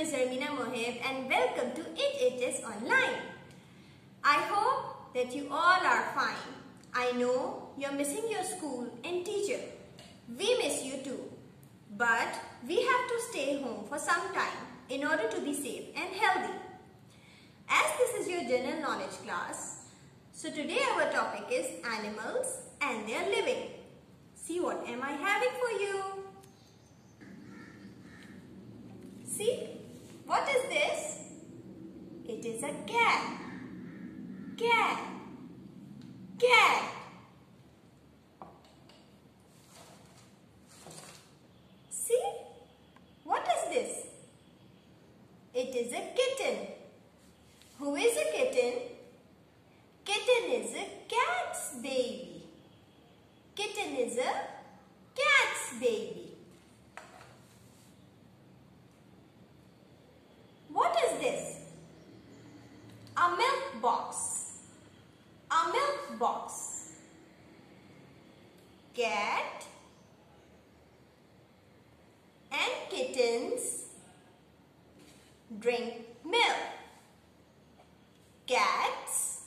is Armina Mohib and welcome to It Is Online. I hope that you all are fine. I know you're missing your school and teacher. We miss you too. But we have to stay home for some time in order to be safe and healthy. As this is your general knowledge class, so today our topic is animals and their living. See, what am I having for you? See, what is this? It is a cat. Cat. Cat. See, what is this? It is a kitten. Who is a kitten? Kitten is a cat's baby. Kitten is a cat's baby. What is this? A milk box. A milk box. Cat and kittens drink milk. Cats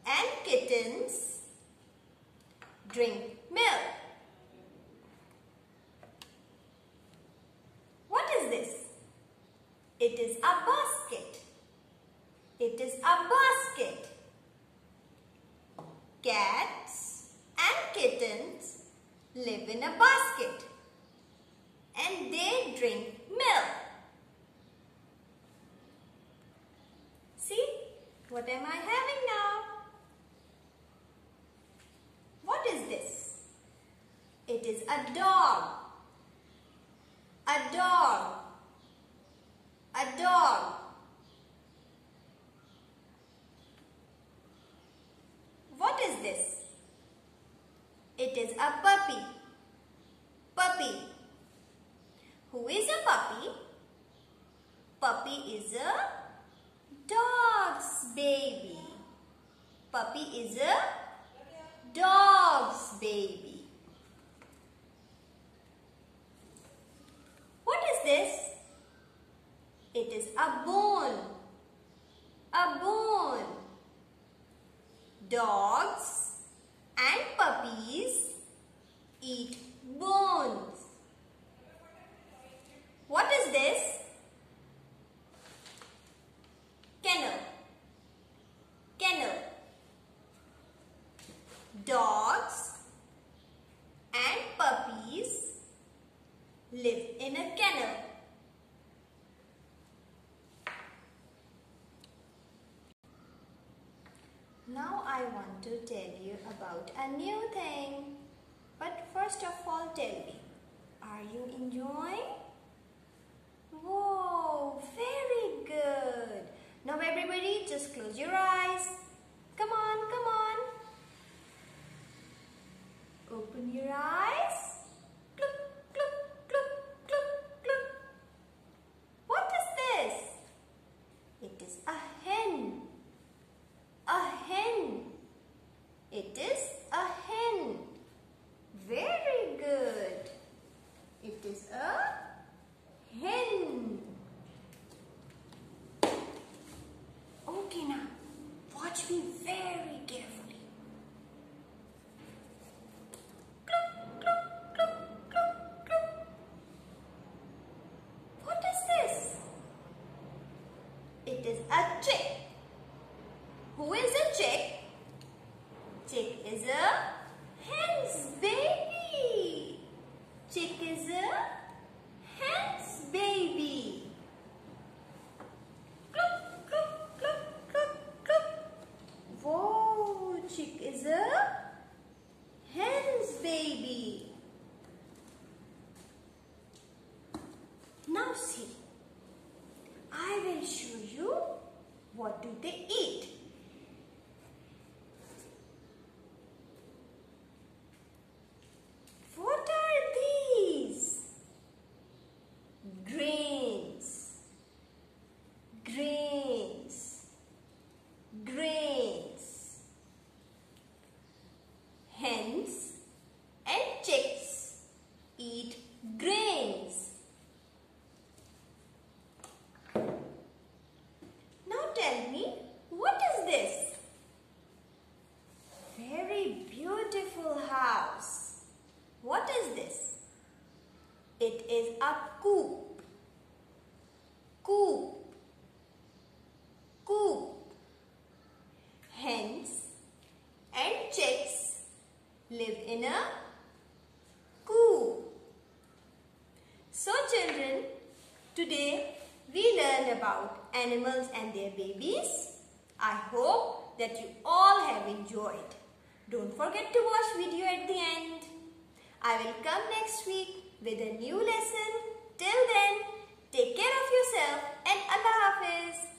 and kittens drink milk. What is this? It is a basket. It is a basket. Cats and kittens live in a basket and they drink milk. See, what am I having now? What is this? It is a dog. A dog. A dog. What is this? It is a puppy. Puppy. Who is a puppy? Puppy is a dog's baby. Puppy is a dog's baby. What is this? It is a bone. A bone. Dogs and puppies eat bones. What is this? Kennel. Kennel. Dogs and puppies live in a kennel. Now I want to tell you about a new thing. But first of all, tell me, are you enjoying? Whoa, very good. Now everybody just close your eyes. Come on, come on. Open your eyes. Cluck, cluck, cluck, cluck, cluck. What is this? It is a hen. A hen. It is a hen. Very good. It is a hen. Okay, now watch me very carefully. Cluck, cluck, cluck, cluck, cluck. What is this? It is a chick. Who is a chick? Chick is a hen's baby. Chick is a hen's baby. Cluck, cluck, cluck, cluck, cluck. Whoa, chick is a hen's baby. Now see, I will show you what do they eat. What are these? Grains. Grains. Grains. Hens and chicks eat grains. live in a coop. So children, today we learned about animals and their babies. I hope that you all have enjoyed. Don't forget to watch video at the end. I will come next week with a new lesson. Till then, take care of yourself and Allah Hafiz.